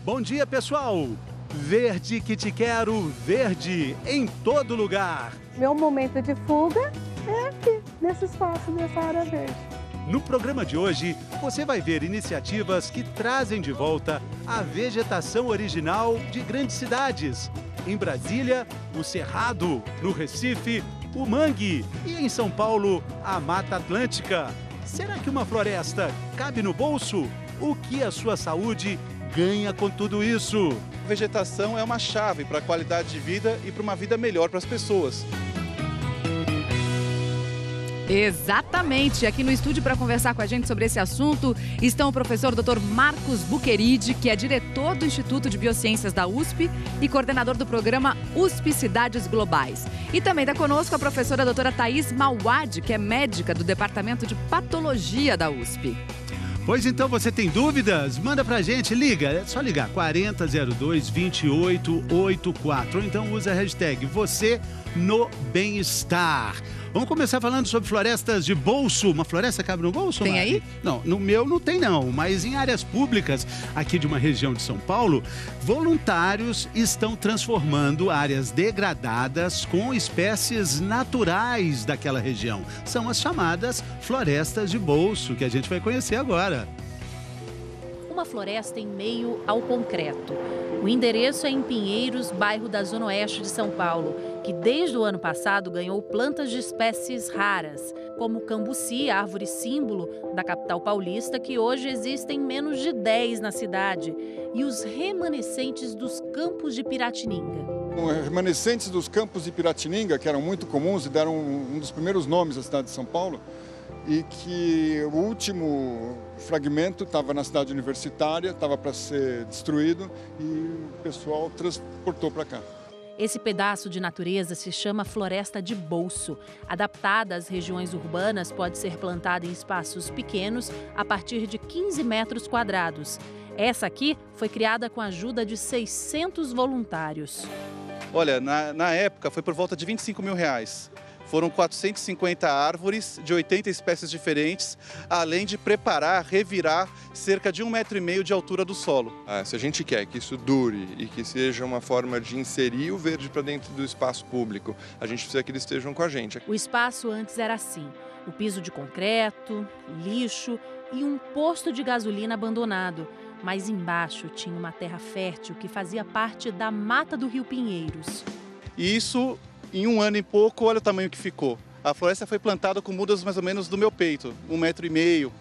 Bom dia, pessoal! Verde que te quero, verde em todo lugar. Meu momento de fuga é aqui, nesse espaço, nessa área verde. No programa de hoje, você vai ver iniciativas que trazem de volta a vegetação original de grandes cidades. Em Brasília, o Cerrado, no Recife, o Mangue e em São Paulo, a Mata Atlântica. Será que uma floresta cabe no bolso? O que a sua saúde ganha com tudo isso? A vegetação é uma chave para a qualidade de vida e para uma vida melhor para as pessoas. Exatamente. Aqui no estúdio para conversar com a gente sobre esse assunto estão o professor Dr. Marcos Buqueride, que é diretor do Instituto de Biociências da USP e coordenador do programa USP Cidades Globais. E também está conosco a professora doutora Thaís Mauad, que é médica do Departamento de Patologia da USP. Pois então, você tem dúvidas? Manda pra gente, liga, é só ligar 4002-2884 ou então usa a hashtag você no bem-estar. Vamos começar falando sobre florestas de bolso. Uma floresta cabe no bolso, Tem Mari? aí? Não, no meu não tem não, mas em áreas públicas aqui de uma região de São Paulo, voluntários estão transformando áreas degradadas com espécies naturais daquela região. São as chamadas florestas de bolso, que a gente vai conhecer agora. Uma floresta em meio ao concreto. O endereço é em Pinheiros, bairro da Zona Oeste de São Paulo, que desde o ano passado ganhou plantas de espécies raras, como o cambuci, árvore símbolo da capital paulista, que hoje existem menos de 10 na cidade, e os remanescentes dos campos de Piratininga. Remanescentes dos campos de Piratininga, que eram muito comuns e deram um dos primeiros nomes da cidade de São Paulo, e que o último fragmento estava na cidade universitária, estava para ser destruído e o pessoal transportou para cá. Esse pedaço de natureza se chama floresta de bolso. Adaptada às regiões urbanas, pode ser plantada em espaços pequenos a partir de 15 metros quadrados. Essa aqui foi criada com a ajuda de 600 voluntários. Olha, na época foi por volta de R$25 mil. Foram 450 árvores de 80 espécies diferentes, além de preparar, revirar cerca de 1,5 metro de altura do solo. Se a gente quer que isso dure e que seja uma forma de inserir o verde para dentro do espaço público, a gente precisa que eles estejam com a gente. O espaço antes era assim: o piso de concreto, lixo e um posto de gasolina abandonado. Mas embaixo tinha uma terra fértil que fazia parte da mata do Rio Pinheiros. E isso, em 1 ano e pouco, olha o tamanho que ficou. A floresta foi plantada com mudas mais ou menos do meu peito, 1,5 metro.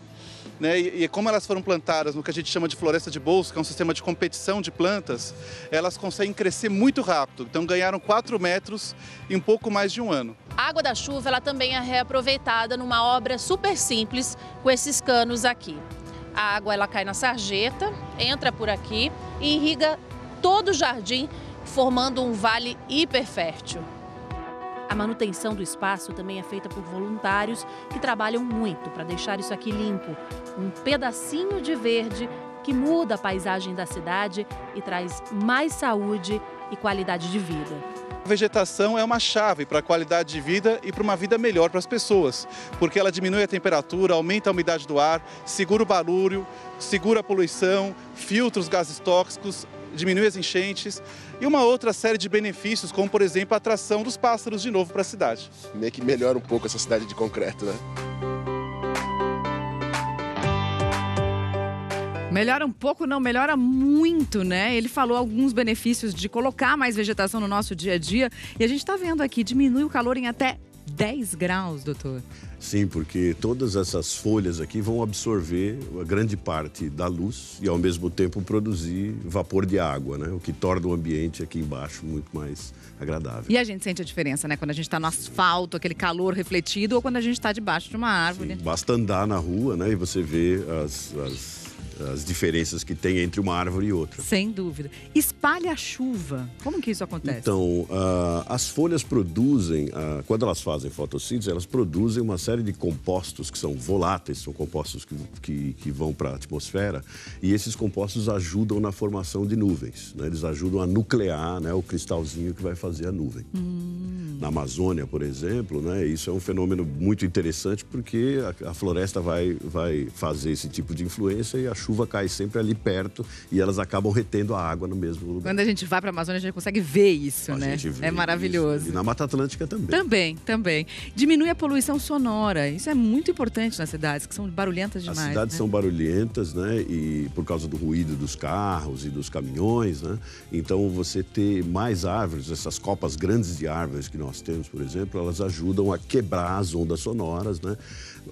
Né? E como elas foram plantadas no que a gente chama de floresta de bolso, que é um sistema de competição de plantas, elas conseguem crescer muito rápido. Então ganharam 4 metros em um pouco mais de 1 ano. A água da chuva ela também é reaproveitada numa obra super simples com esses canos aqui. A água ela cai na sarjeta, entra por aqui e irriga todo o jardim, formando um vale hiperfértil. A manutenção do espaço também é feita por voluntários que trabalham muito para deixar isso aqui limpo. Um pedacinho de verde que muda a paisagem da cidade e traz mais saúde e qualidade de vida. A vegetação é uma chave para a qualidade de vida e para uma vida melhor para as pessoas, porque ela diminui a temperatura, aumenta a umidade do ar, segura o barulho, segura a poluição, filtra os gases tóxicos, diminui as enchentes e uma outra série de benefícios, como por exemplo a atração dos pássaros de novo para a cidade. Meio que melhora um pouco essa cidade de concreto, né? Melhora um pouco, não, melhora muito, né? Ele falou alguns benefícios de colocar mais vegetação no nosso dia a dia. E a gente está vendo aqui, diminui o calor em até 10 graus, doutor. Sim, porque todas essas folhas aqui vão absorver a grande parte da luz e ao mesmo tempo produzir vapor de água, né? O que torna o ambiente aqui embaixo muito mais agradável. E a gente sente a diferença, né? Quando a gente está no asfalto, aquele calor refletido, ou quando a gente está debaixo de uma árvore. Sim, basta andar na rua, né? E você vê as diferenças que tem entre uma árvore e outra. Sem dúvida. Espalha a chuva. Como que isso acontece? Então, as folhas produzem, quando elas fazem fotossíntese, elas produzem uma série de compostos que são voláteis, são compostos que vão para a atmosfera, e esses compostos ajudam na formação de nuvens, né? Eles ajudam a nuclear, né, o cristalzinho que vai fazer a nuvem. na Amazônia, por exemplo, né? Isso é um fenômeno muito interessante porque a floresta vai fazer esse tipo de influência e a chuva cai sempre ali perto e elas acabam retendo a água no mesmo lugar. Quando a gente vai para a Amazônia, a gente consegue ver isso, né? É maravilhoso. Isso. E na Mata Atlântica também. Também. Diminui a poluição sonora. Isso é muito importante nas cidades, que são barulhentas demais. As cidades são barulhentas, né? E por causa do ruído dos carros e dos caminhões, né? Então, você ter mais árvores, essas copas grandes de árvores que nós temos, por exemplo, elas ajudam a quebrar as ondas sonoras, né?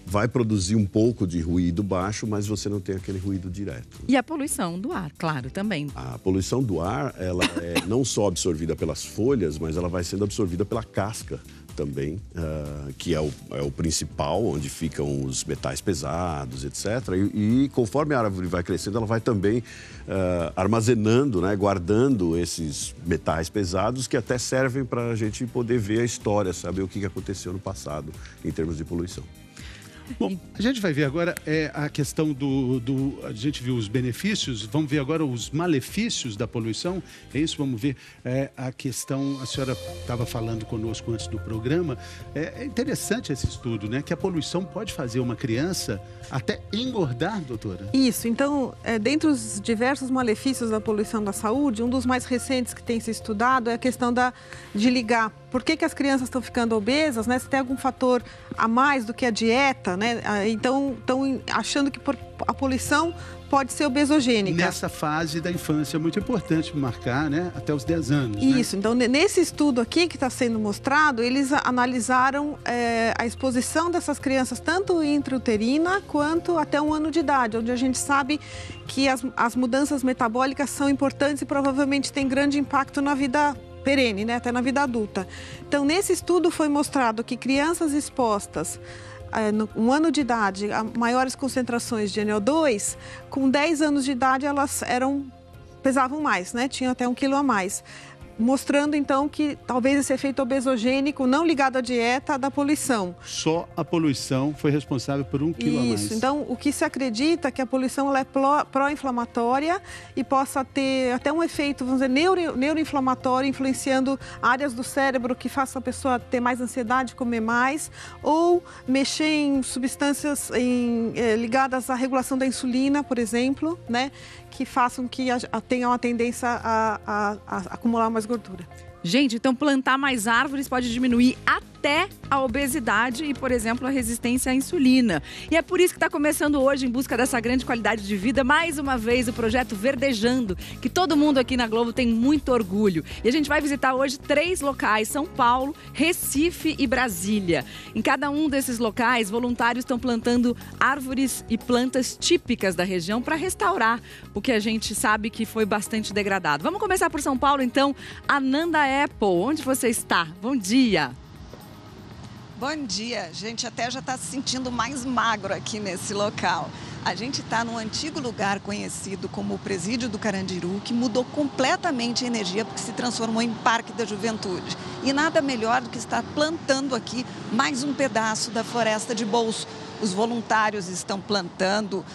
Vai produzir um pouco de ruído baixo, mas você não tem aquele ruído direto. E a poluição do ar, claro, também. A poluição do ar, ela é não só absorvida pelas folhas, mas ela vai sendo absorvida pela casca também, que é o principal, onde ficam os metais pesados, etc. E conforme a árvore vai crescendo, ela vai também armazenando, né, guardando esses metais pesados que até servem para a gente poder ver a história, saber o que aconteceu no passado em termos de poluição. Bom, a gente vai ver agora a questão a gente viu os benefícios, vamos ver agora os malefícios da poluição, é isso? Vamos ver a questão, a senhora estava falando conosco antes do programa, é interessante esse estudo, né? Que a poluição pode fazer uma criança até engordar, doutora. Isso, então, dentre os diversos malefícios da poluição da saúde, um dos mais recentes que tem se estudado é a questão de ligar. Por que as crianças estão ficando obesas, né? Se tem algum fator a mais do que a dieta, né? Então, estão achando que a poluição pode ser obesogênica. Nessa fase da infância é muito importante marcar, né? Até os 10 anos. Isso, né? Então nesse estudo aqui que está sendo mostrado, eles analisaram a exposição dessas crianças, tanto intrauterina quanto até 1 ano de idade, onde a gente sabe que as mudanças metabólicas são importantes e provavelmente têm grande impacto na vida perene, né? Até na vida adulta. Então, nesse estudo foi mostrado que crianças expostas no 1 ano de idade a maiores concentrações de NO2, com 10 anos de idade elas pesavam mais, né? Tinham até 1 quilo a mais. Mostrando, então, que talvez esse efeito obesogênico, não ligado à dieta, da poluição. Só a poluição foi responsável por 1 quilo a mais. Isso, então, o que se acredita é que a poluição ela é pró-inflamatória e possa ter até um efeito, vamos dizer, neuroinflamatório, influenciando áreas do cérebro que façam a pessoa ter mais ansiedade, comer mais, ou mexer em substâncias ligadas à regulação da insulina, por exemplo, né? Que façam que tenha uma tendência a acumular mais gordura. Gente, então plantar mais árvores pode diminuir até a obesidade e, por exemplo, a resistência à insulina. E é por isso que está começando hoje, em busca dessa grande qualidade de vida, mais uma vez o projeto Verdejando, que todo mundo aqui na Globo tem muito orgulho. E a gente vai visitar hoje 3 locais, São Paulo, Recife e Brasília. Em cada um desses locais, voluntários estão plantando árvores e plantas típicas da região para restaurar o que a gente sabe que foi bastante degradado. Vamos começar por São Paulo, então. Ananda Apple, onde você está? Bom dia! Bom dia, a gente até já está se sentindo mais magro aqui nesse local. A gente está num antigo lugar conhecido como o Presídio do Carandiru, que mudou completamente a energia porque se transformou em Parque da Juventude. E nada melhor do que estar plantando aqui mais um pedaço da Floresta de Bolso. Os voluntários estão plantando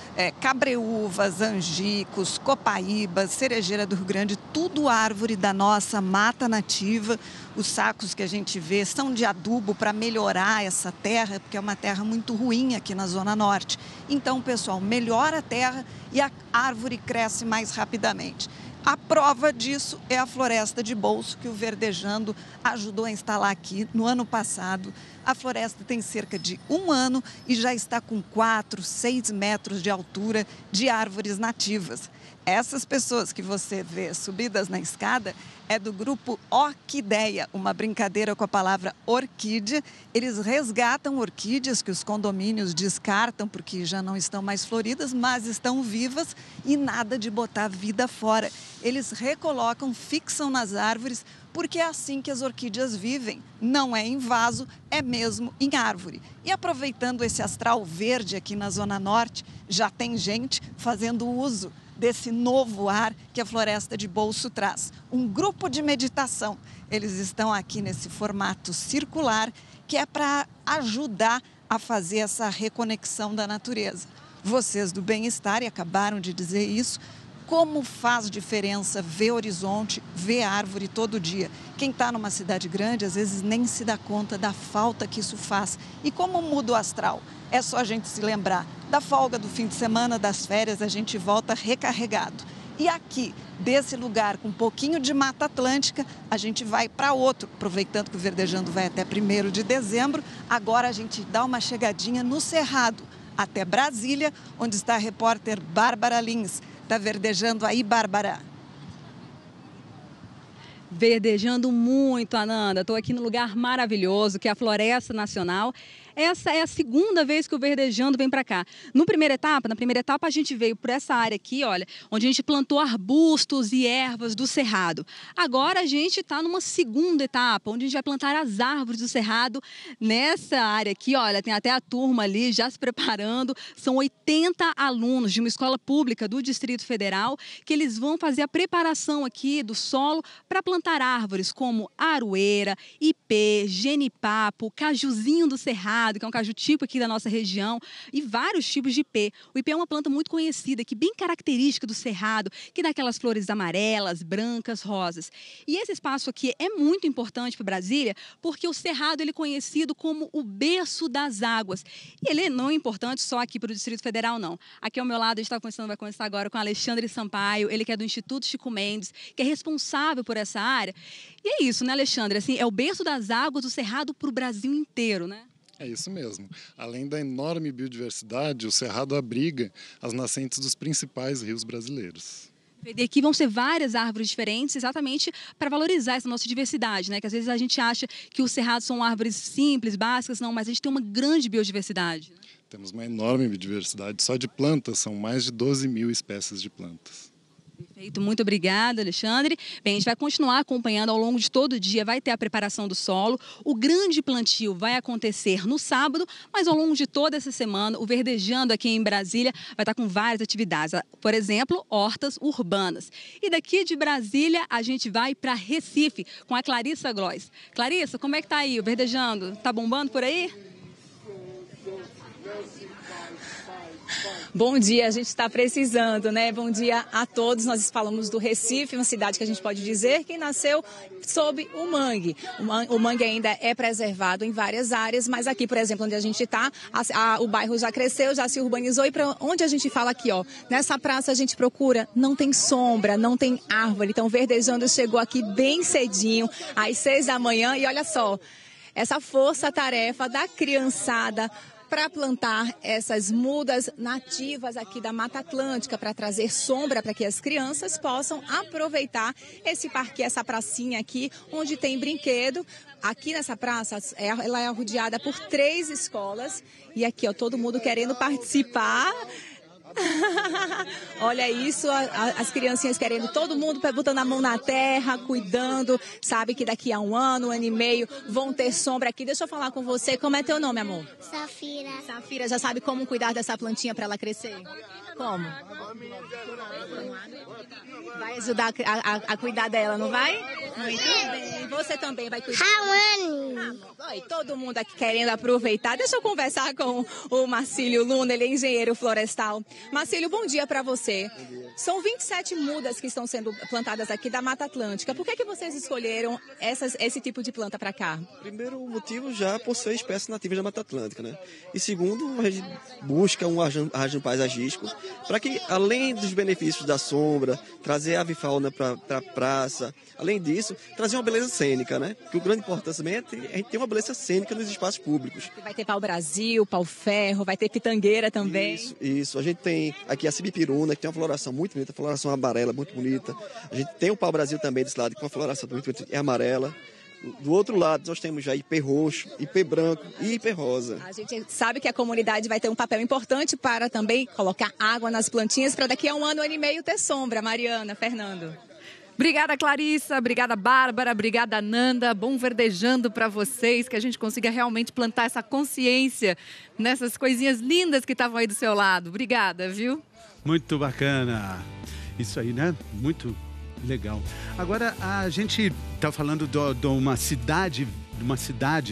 cabreúvas, angicos, copaíbas, cerejeira do Rio Grande, tudo árvore da nossa mata nativa. Os sacos que a gente vê são de adubo para melhorar essa terra, porque é uma terra muito ruim aqui na Zona Norte. Então, pessoal, melhora a terra e a árvore cresce mais rapidamente. A prova disso é a Floresta de Bolso, que o Verdejando ajudou a instalar aqui no ano passado. A floresta tem cerca de 1 ano e já está com 4, 6 metros de altura de árvores nativas. Essas pessoas que você vê subidas na escada é do grupo Orquideia, uma brincadeira com a palavra orquídea. Eles resgatam orquídeas que os condomínios descartam porque já não estão mais floridas, mas estão vivas e nada de botar vida fora. Eles recolocam, fixam nas árvores, porque é assim que as orquídeas vivem. Não é em vaso, é mesmo em árvore. E aproveitando esse astral verde aqui na Zona Norte, já tem gente fazendo uso desse novo ar que a Floresta de Bolso traz. Um grupo de meditação. Eles estão aqui nesse formato circular, que é para ajudar a fazer essa reconexão da natureza. Vocês do bem-estar, e acabaram de dizer isso, Como faz diferença ver horizonte, ver árvore todo dia. Quem está numa cidade grande, às vezes nem se dá conta da falta que isso faz. E como muda o astral? É só a gente se lembrar da folga do fim de semana, das férias, a gente volta recarregado. E aqui, desse lugar com um pouquinho de Mata Atlântica, a gente vai para outro. Aproveitando que o Verdejando vai até 1º de dezembro, agora a gente dá uma chegadinha no Cerrado, até Brasília, onde está a repórter Bárbara Lins. Está verdejando aí, Bárbara? Verdejando muito, Ananda. Estou aqui num lugar maravilhoso, que é a Floresta Nacional. Essa é a segunda vez que o Verdejando vem para cá. Na primeira etapa a gente veio por essa área aqui, olha, onde a gente plantou arbustos e ervas do Cerrado. Agora a gente está numa segunda etapa, onde a gente vai plantar as árvores do Cerrado. Nessa área aqui, olha, tem até a turma ali já se preparando. São 80 alunos de uma escola pública do Distrito Federal que eles vão fazer a preparação aqui do solo para plantar árvores como aroeira, ipê, genipapo, cajuzinho do Cerrado, que é um caju tipo aqui da nossa região, e vários tipos de ipê. O ipê é uma planta muito conhecida, aqui, bem característica do Cerrado, que dá aquelas flores amarelas, brancas, rosas. E esse espaço aqui é muito importante para Brasília, porque o Cerrado ele é conhecido como o berço das águas. E ele não é importante só aqui para o Distrito Federal, não. Aqui ao meu lado, a gente vai conversar agora com Alexandre Sampaio, ele que é do Instituto Chico Mendes, que é responsável por essa área. E é isso, né, Alexandre? Assim, é o berço das águas do Cerrado para o Brasil inteiro, né? É isso mesmo. Além da enorme biodiversidade, o Cerrado abriga as nascentes dos principais rios brasileiros. E aqui vão ser várias árvores diferentes, exatamente para valorizar essa nossa diversidade, né? Que às vezes a gente acha que os cerrados são árvores simples, básicas, não, mas a gente tem uma grande biodiversidade. Né? Temos uma enorme biodiversidade. Só de plantas, são mais de 12 mil espécies de plantas. Perfeito, muito obrigada, Alexandre. Bem, a gente vai continuar acompanhando ao longo de todo o dia, vai ter a preparação do solo. O grande plantio vai acontecer no sábado, mas ao longo de toda essa semana, o Verdejando aqui em Brasília vai estar com várias atividades. Por exemplo, hortas urbanas. E daqui de Brasília, a gente vai para Recife com a Clarissa Gloss. Clarissa, como é que tá aí o Verdejando? Tá bombando por aí? Bom dia, a gente está precisando, né? Bom dia a todos. Nós falamos do Recife, uma cidade que a gente pode dizer que nasceu sob o mangue. O mangue ainda é preservado em várias áreas, mas aqui, por exemplo, onde a gente está, o bairro já cresceu, já se urbanizou. E para onde a gente fala aqui, ó, nessa praça a gente procura, não tem sombra, não tem árvore. Então, Verdejando chegou aqui bem cedinho, às 6 da manhã. E olha só, essa força-tarefa da criançada para plantar essas mudas nativas aqui da Mata Atlântica, para trazer sombra para que as crianças possam aproveitar esse parque, essa pracinha aqui, onde tem brinquedo. Aqui nessa praça, ela é rodeada por 3 escolas e aqui, ó, todo mundo querendo participar. Olha isso, as criancinhas querendo, todo mundo botando a mão na terra, cuidando, sabe que daqui a um ano e meio vão ter sombra aqui. Deixa eu falar com você, como é teu nome, amor? Safira. Safira, já sabe como cuidar dessa plantinha para ela crescer? Como? Vai ajudar a cuidar dela, não vai? Muito bem, você também vai cuidar. Todo mundo aqui querendo aproveitar. Deixa eu conversar com o Marcílio Luna, ele é engenheiro florestal. Marcílio, bom dia para você. São 27 mudas que estão sendo plantadas aqui da Mata Atlântica. Por que vocês escolheram esse tipo de planta para cá? Primeiro, o motivo já por ser espécies nativas da Mata Atlântica, né? E segundo, a gente busca um arranjo paisagístico para que, além dos benefícios da sombra, trazer a avifauna para a praça, além disso, trazer uma beleza cênica, né? Porque o grande importância também é a gente ter uma beleza cênica nos espaços públicos. Vai ter pau-brasil, pau-ferro, vai ter pitangueira também. Isso. A gente tem aqui a sibipiruna, que tem uma floração muito bonita, floração amarela, muito bonita. A gente tem o pau-brasil também desse lado, com uma floração muito bonita, é amarela. Do outro lado, nós temos já ipê roxo, ipê branco e ipê rosa. A gente sabe que a comunidade vai ter um papel importante para também colocar água nas plantinhas para daqui a um ano e meio ter sombra. Mariana, Fernando. Obrigada, Clarissa. Obrigada, Bárbara. Obrigada, Nanda. Bom Verdejando para vocês, que a gente consiga realmente plantar essa consciência nessas coisinhas lindas que estavam aí do seu lado. Obrigada, viu? Muito bacana. Isso aí, né? Muito legal. Agora, a gente está falando de uma cidade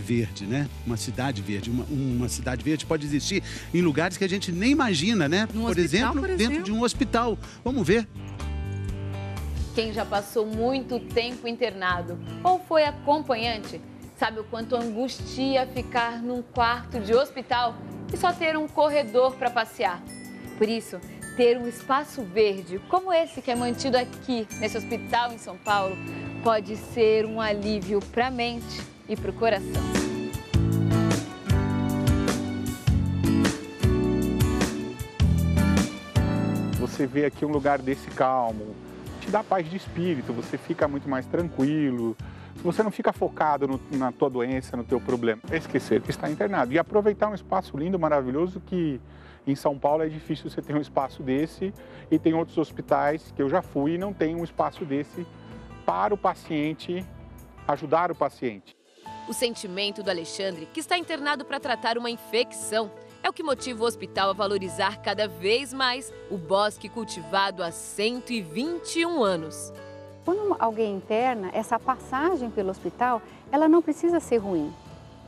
verde, né? Uma cidade verde. Uma cidade verde pode existir em lugares que a gente nem imagina, né? Por exemplo, dentro de um hospital. Vamos ver. Quem já passou muito tempo internado ou foi acompanhante, sabe o quanto angustia ficar num quarto de hospital e só ter um corredor para passear. Por isso, ter um espaço verde como esse que é mantido aqui nesse hospital em São Paulo pode ser um alívio para a mente e para o coração. Você vê aqui um lugar desse calmo, te dá paz de espírito, você fica muito mais tranquilo, você não fica focado na tua doença, no teu problema. É esquecer que está internado e aproveitar um espaço lindo, maravilhoso, que em São Paulo é difícil você ter um espaço desse e tem outros hospitais que eu já fui e não tem um espaço desse para o paciente, ajudar o paciente. O sentimento do Alexandre, que está internado para tratar uma infecção, é o que motiva o hospital a valorizar cada vez mais o bosque cultivado há 121 anos. Quando alguém interna, essa passagem pelo hospital, ela não precisa ser ruim.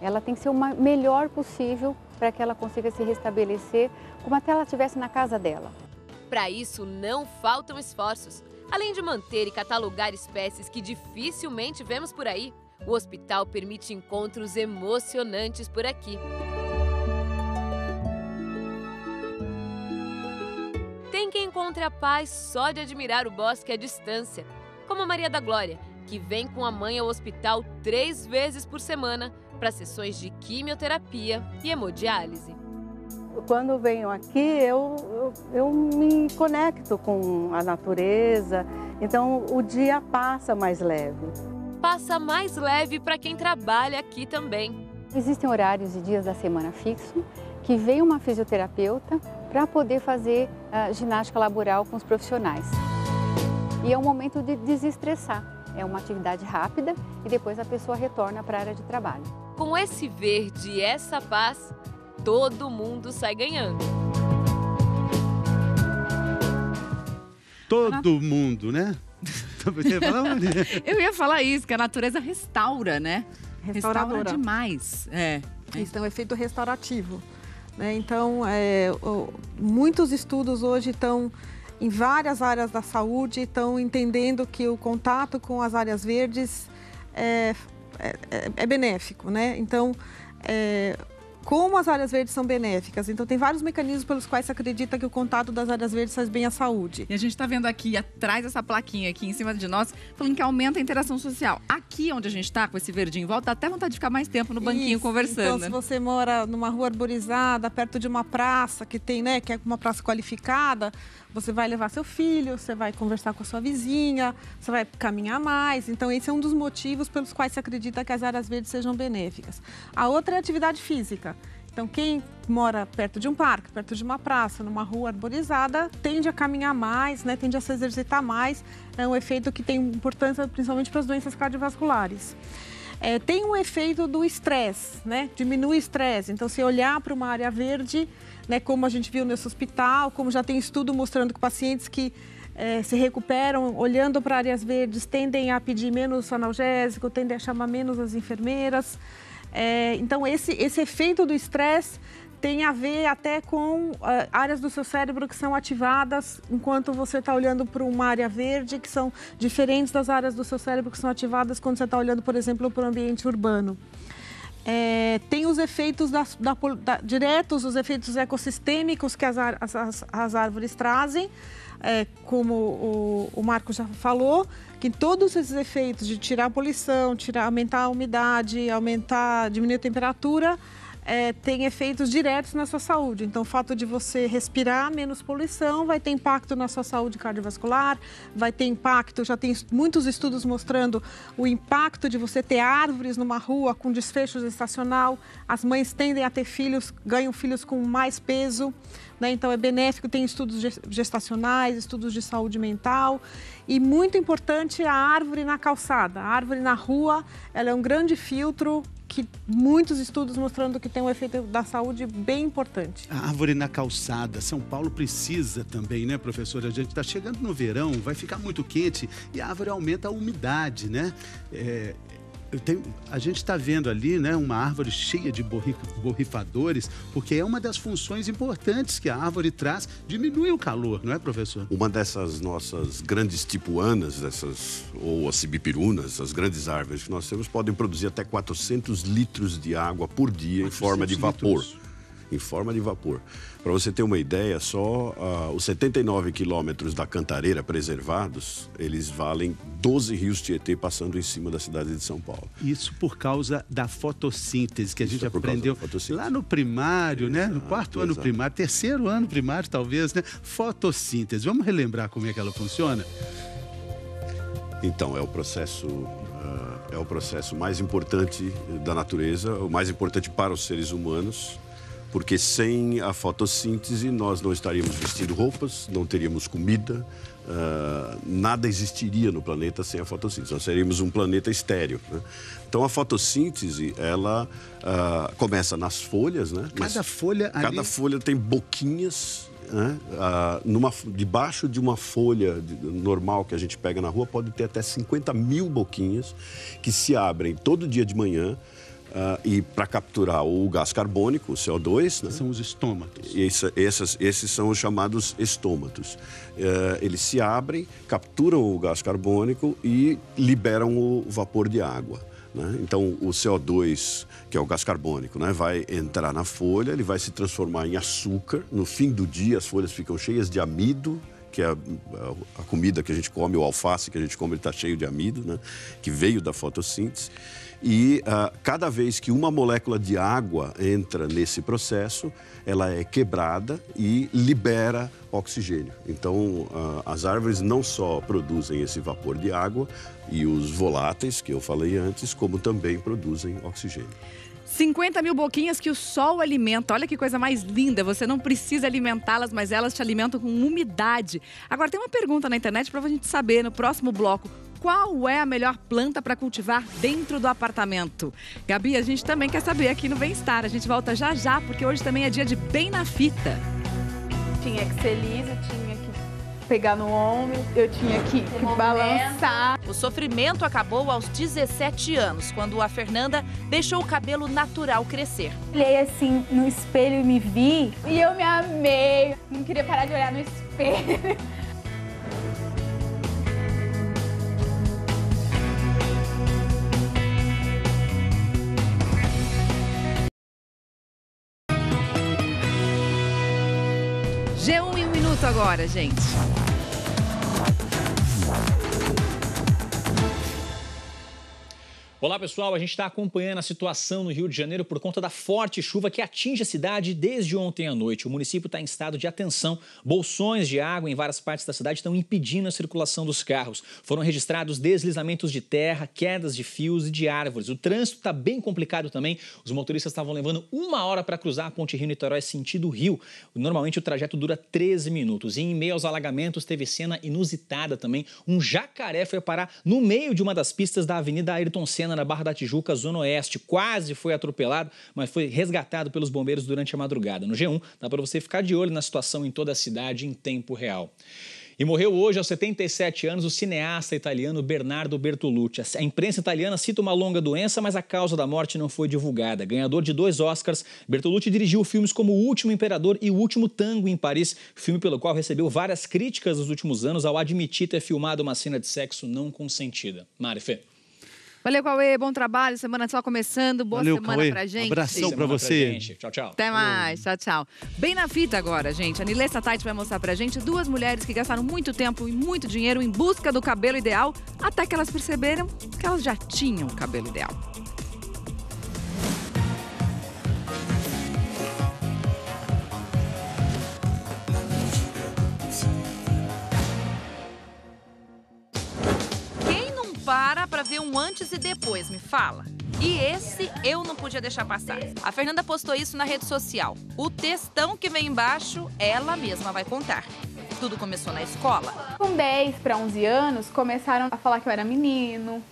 Ela tem que ser o melhor possível para que ela consiga se restabelecer como até ela estivesse na casa dela. Para isso, não faltam esforços. Além de manter e catalogar espécies que dificilmente vemos por aí, o hospital permite encontros emocionantes por aqui. Tem quem encontre a paz só de admirar o bosque à distância, como a Maria da Glória, que vem com a mãe ao hospital 3 vezes por semana para sessões de quimioterapia e hemodiálise. Quando venho aqui, eu me conecto com a natureza, então o dia passa mais leve. Passa mais leve para quem trabalha aqui também. Existem horários e dias da semana fixos que vem uma fisioterapeuta para poder fazer ginástica laboral com os profissionais. E é um momento de desestressar. É uma atividade rápida e depois a pessoa retorna para a área de trabalho. Com esse verde e essa paz, todo mundo sai ganhando. Todo mundo, né? Eu ia falar isso, que a natureza restaura, né? Restauradora. Restaura demais. Isso é um efeito restaurativo. Né? Então, muitos estudos hoje estão em várias áreas da saúde, estão entendendo que o contato com as áreas verdes é benéfico, né? Então, como as áreas verdes são benéficas? Então, tem vários mecanismos pelos quais se acredita que o contato das áreas verdes faz bem à saúde. E a gente está vendo aqui, atrás dessa plaquinha aqui em cima de nós, falando que aumenta a interação social. Aqui onde a gente está, com esse verdinho em volta, dá até vontade de ficar mais tempo no banquinho conversando. Então, se você mora numa rua arborizada, perto de uma praça que tem, né, que é uma praça qualificada, você vai levar seu filho, você vai conversar com a sua vizinha, você vai caminhar mais. Então, esse é um dos motivos pelos quais se acredita que as áreas verdes sejam benéficas. A outra é a atividade física. Então, quem mora perto de um parque, perto de uma praça, numa rua arborizada, tende a caminhar mais, né? Tende a se exercitar mais. É um efeito que tem importância principalmente para as doenças cardiovasculares. Tem um efeito do estresse, né? Diminui o estresse. Então, se olhar para uma área verde, né, como a gente viu nesse hospital, como já tem estudo mostrando que pacientes que se recuperam olhando para áreas verdes tendem a pedir menos analgésico, tendem a chamar menos as enfermeiras. Então, esse efeito do estresse tem a ver até com áreas do seu cérebro que são ativadas enquanto você está olhando para uma área verde, que são diferentes das áreas do seu cérebro que são ativadas quando você está olhando, por exemplo, para o ambiente urbano. Tem os efeitos diretos, os efeitos ecossistêmicos que as árvores trazem, como o Marco já falou, que todos esses efeitos de tirar a poluição, aumentar a umidade, diminuir a temperatura, tem efeitos diretos na sua saúde. Então, o fato de você respirar menos poluição vai ter impacto na sua saúde cardiovascular, vai ter impacto, já tem muitos estudos mostrando o impacto de você ter árvores numa rua com desfecho gestacional. As mães tendem a ter filhos, ganham filhos com mais peso, né? Então, é benéfico, tem estudos gestacionais, estudos de saúde mental. E muito importante a árvore na calçada. A árvore na rua, ela é um grande filtro, que muitos estudos mostrando que tem um efeito da saúde bem importante. A árvore na calçada, São Paulo precisa também, né, professora? A gente está chegando no verão, vai ficar muito quente e a árvore aumenta a umidade, né? A gente está vendo ali, né, uma árvore cheia de borrifadores, porque é uma das funções importantes que a árvore traz, diminui o calor, não é, professor? Uma dessas nossas grandes tipuanas, ou as cibipirunas, as grandes árvores que nós temos, podem produzir até 400 litros de água por dia em forma de vapor. Em forma de vapor. Para você ter uma ideia, só os 79 quilômetros da Cantareira preservados, eles valem 12 rios Tietê passando em cima da cidade de São Paulo. Isso por causa da fotossíntese, que a gente aprendeu lá no primário, né? No quarto ano primário, terceiro ano primário talvez, né? Fotossíntese. Vamos relembrar como é que ela funciona? Então, é o processo mais importante da natureza, o mais importante para os seres humanos, porque sem a fotossíntese nós não estaríamos vestindo roupas, não teríamos comida, nada existiria no planeta sem a fotossíntese. Nós seríamos um planeta estéril, né? Então a fotossíntese, ela começa nas folhas, né? Cada folha tem boquinhas, né? Debaixo de uma folha normal que a gente pega na rua pode ter até 50 mil boquinhas que se abrem todo dia de manhã. E para capturar o gás carbônico, o CO2... Né? São os estômatos. Esses são os chamados estômatos. Eles se abrem, capturam o gás carbônico e liberam o vapor de água. Né? Então, o CO2, que é o gás carbônico, né, vai entrar na folha, ele vai se transformar em açúcar. No fim do dia, as folhas ficam cheias de amido, que é a comida que a gente come, o alface que a gente come, ele está cheio de amido, né, que veio da fotossíntese. E cada vez que uma molécula de água entra nesse processo, ela é quebrada e libera oxigênio. Então, as árvores não só produzem esse vapor de água e os voláteis, que eu falei antes, como também produzem oxigênio. 50 mil boquinhas que o sol alimenta. Olha que coisa mais linda. Você não precisa alimentá-las, mas elas te alimentam com umidade. Agora, tem uma pergunta na internet para a gente saber no próximo bloco. Qual é a melhor planta para cultivar dentro do apartamento? Gabi, a gente também quer saber aqui no Bem-Estar. A gente volta já já, porque hoje também é dia de Bem na Fita. Tinha que ser lisa, tinha que pegar no ombro, eu tinha que balançar. O sofrimento acabou aos 17 anos, quando a Fernanda deixou o cabelo natural crescer. Olhei assim no espelho e me vi, e eu me amei. Não queria parar de olhar no espelho. G1 em 1 minuto agora, gente. Olá pessoal, a gente está acompanhando a situação no Rio de Janeiro por conta da forte chuva que atinge a cidade desde ontem à noite. O município está em estado de atenção. Bolsões de água em várias partes da cidade estão impedindo a circulação dos carros. Foram registrados deslizamentos de terra, quedas de fios e de árvores. O trânsito está bem complicado também. Os motoristas estavam levando 1 hora para cruzar a ponte Rio-Niterói sentido Rio. Normalmente o trajeto dura 13 minutos. E em meio aos alagamentos teve cena inusitada também. Um jacaré foi parar no meio de uma das pistas da Avenida Ayrton Senna, na Barra da Tijuca, Zona Oeste. Quase foi atropelado, mas foi resgatado pelos bombeiros durante a madrugada. No G1, dá para você ficar de olho na situação em toda a cidade em tempo real. E morreu hoje, aos 77 anos, o cineasta italiano Bernardo Bertolucci. A imprensa italiana cita uma longa doença, mas a causa da morte não foi divulgada. Ganhador de 2 Oscars, Bertolucci dirigiu filmes como O Último Imperador e O Último Tango em Paris, filme pelo qual recebeu várias críticas nos últimos anos ao admitir ter filmado uma cena de sexo não consentida. Mari Fê. Valeu, Cauê. Bom trabalho. Semana só começando. Boa semana Cauê. pra gente. Abração pra você. Tchau, tchau. Até mais. Tchau, tchau. Bem na fita agora, gente. A Nilessa Tait vai mostrar pra gente 2 mulheres que gastaram muito tempo e muito dinheiro em busca do cabelo ideal, até que elas perceberam que elas já tinham o cabelo ideal. Para ver um antes e depois, me fala. E esse eu não podia deixar passar. A Fernanda postou isso na rede social. O textão que vem embaixo, ela mesma vai contar. Tudo começou na escola. Com 10 para 11 anos, começaram a falar que eu era menino.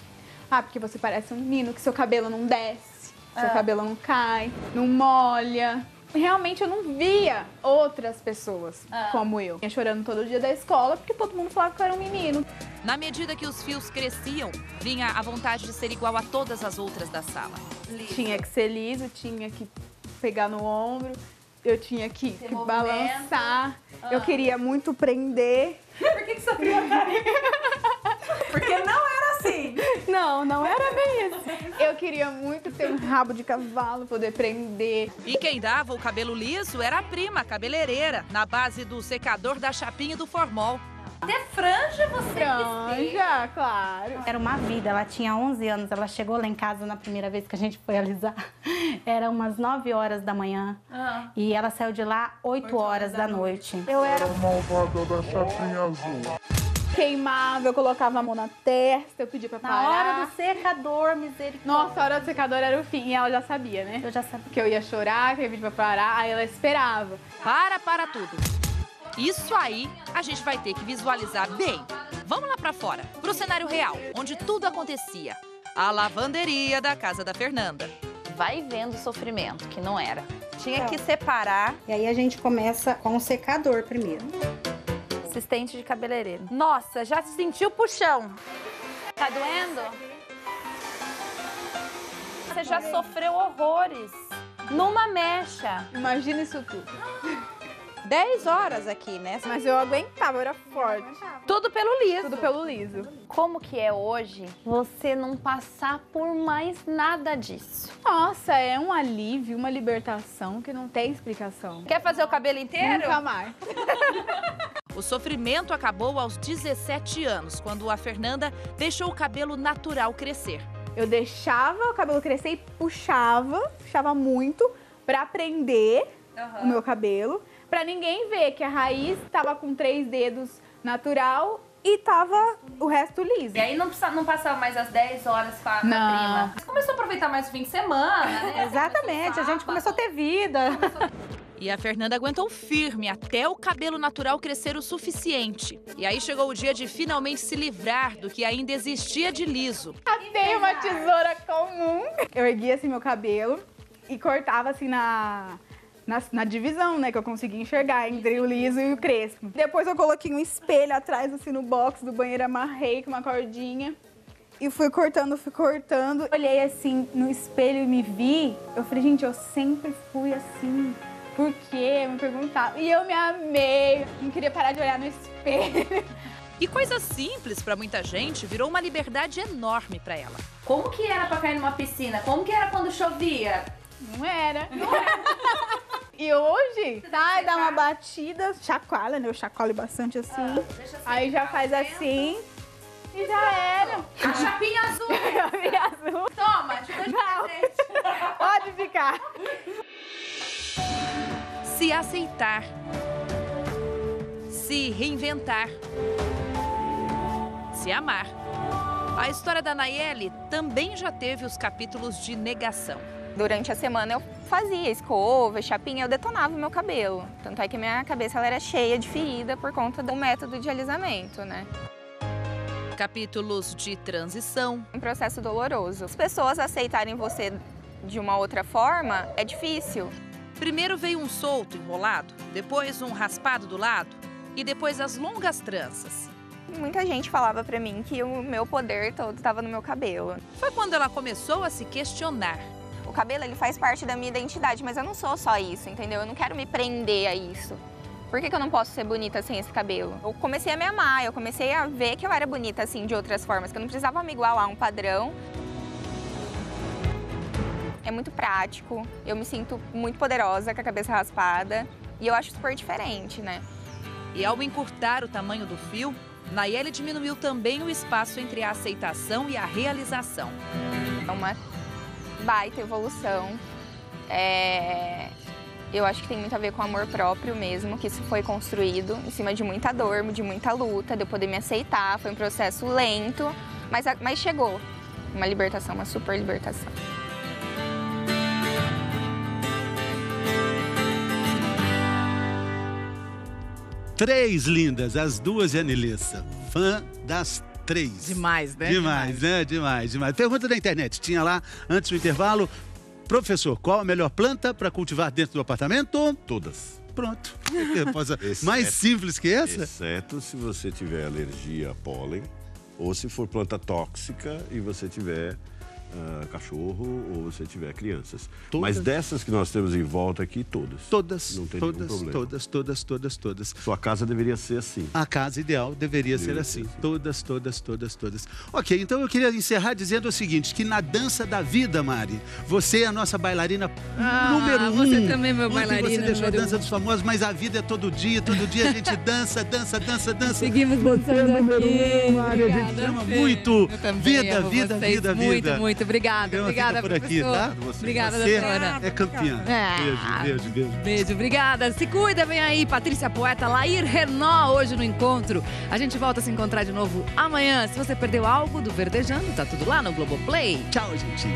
Ah, porque você parece um menino, que seu cabelo não desce, seu cabelo não cai, não molha. realmente eu não via outras pessoas como eu. Eu chorando todo dia da escola porque todo mundo falava que eu era um menino. Na medida que os fios cresciam, vinha a vontade de ser igual a todas as outras da sala. Tinha que ser liso, tinha que pegar no ombro, eu tinha que balançar. Eu queria muito prender. Por que você queria? Porque não era assim. Não era bem isso. Eu queria muito ter um rabo de cavalo, poder prender. E quem dava o cabelo liso era a prima cabeleireira, na base do secador da Chapinha e do Formol. Até franja você Franja, claro. Era uma vida, ela tinha 11 anos, ela chegou lá em casa na primeira vez que a gente foi alisar. Era umas 9 horas da manhã e ela saiu de lá 8 horas da noite. Eu era malvada da Chapinha Azul. Queimava, eu colocava a mão na testa, eu pedia pra parar. Na hora do secador, misericórdia. Nossa, a hora do secador era o fim e ela já sabia, né? Eu já sabia. Que eu ia chorar, que eu ia pedir pra parar, aí ela esperava. Para tudo. Isso aí a gente vai ter que visualizar bem. Vamos lá pra fora, pro cenário real, onde tudo acontecia. A lavanderia da casa da Fernanda. Vai vendo o sofrimento, que não era. Tinha que separar. E aí a gente começa com o secador primeiro. Assistente de cabeleireiro. Nossa, já sentiu o puxão. Tá doendo? Você já sofreu horrores. Numa mecha. Imagina isso tudo. 10 horas aqui, né? Mas eu aguentava, eu era forte. Tudo pelo liso. Tudo pelo liso. Como que é hoje você não passar por mais nada disso? Nossa, é um alívio, uma libertação que não tem explicação. Quer fazer o cabelo inteiro? Nunca mais. O sofrimento acabou aos 17 anos, quando a Fernanda deixou o cabelo natural crescer. Eu deixava o cabelo crescer e puxava muito pra prender o meu cabelo. Pra ninguém ver que a raiz tava com 3 dedos natural e tava o resto liso. E aí não passava mais as 10 horas com a prima. Você começou a aproveitar mais o fim de semana, né? Exatamente, a gente começou a ter vida. E a Fernanda aguentou firme até o cabelo natural crescer o suficiente. E aí chegou o dia de finalmente se livrar do que ainda existia de liso. Catei uma tesoura comum. Eu erguia assim meu cabelo e cortava assim na divisão, né, que eu consegui enxergar entre o liso e o crespo. Depois eu coloquei um espelho atrás, assim, no box do banheiro, amarrei com uma cordinha e fui cortando. Olhei assim no espelho e me vi, eu falei, gente, eu sempre fui assim. Por quê? Me perguntavam. E eu me amei, não queria parar de olhar no espelho. E coisa simples pra muita gente virou uma liberdade enorme pra ela. Como que era pra cair numa piscina? Como que era quando chovia? Não era. E hoje, sai, dá uma batida, chacoalha, né? Eu chacoalho bastante assim. Aí já faz assim e já era. A chapinha azul. A chapinha azul. Toma, te dou de presente. Pode ficar. Se aceitar. Se reinventar. Se amar. A história da Nayeli também já teve os capítulos de negação. Durante a semana eu fazia escova, chapinha, eu detonava o meu cabelo. Tanto é que minha cabeça ela era cheia de ferida por conta do método de alisamento, né? Capítulos de transição. Um processo doloroso. As pessoas aceitarem você de uma outra forma é difícil. Primeiro veio um solto enrolado, depois um raspado do lado e depois as longas tranças. Muita gente falava pra mim que o meu poder todo estava no meu cabelo. Foi quando ela começou a se questionar. O cabelo, ele faz parte da minha identidade, mas eu não sou só isso, entendeu? Eu não quero me prender a isso. Por que eu não posso ser bonita sem esse cabelo? Eu comecei a me amar, eu comecei a ver que eu era bonita assim de outras formas, que eu não precisava me igualar a um padrão. É muito prático, eu me sinto muito poderosa com a cabeça raspada e eu acho super diferente, né? E ao encurtar o tamanho do fio, Nayeli diminuiu também o espaço entre a aceitação e a realização. É uma baita evolução. Eu acho que tem muito a ver com amor próprio mesmo, que isso foi construído em cima de muita dor, de muita luta, de eu poder me aceitar. Foi um processo lento, mas chegou. Uma libertação, uma super libertação. Três lindas, as duas de Anelissa. Fã das três. Demais, né? Demais, né? Demais. Pergunta da internet. Tinha lá, antes do intervalo, Professor, qual a melhor planta para cultivar dentro do apartamento? Todas. Pronto. Mais simples que essa? Exceto se você tiver alergia a pólen ou se for planta tóxica e você tiver cachorro ou você tiver crianças. Mas dessas que nós temos em volta aqui, todas. Todas. Não tem nenhum problema. Todas. Sua casa deveria ser assim. A casa ideal deveria ser assim. Todas. Ok, então eu queria encerrar dizendo o seguinte, que na dança da vida, Mari, você é a nossa bailarina número 1. Você também é meu bailarina. Você deixou a dança dos famosos, mas a vida é todo dia a gente dança. Seguimos dançando aqui. Mari, a gente ama muito. Vida. Muito. Obrigada, por aqui, professor. tá? Obrigada, você doutora. é campeã. Beijo. Beijo, obrigada. Se cuida, vem aí, Patrícia Poeta, Lair Renault, hoje no Encontro. A gente volta a se encontrar de novo amanhã. Se você perdeu algo do Verdejando, tá tudo lá no Globoplay. Tchau, gente.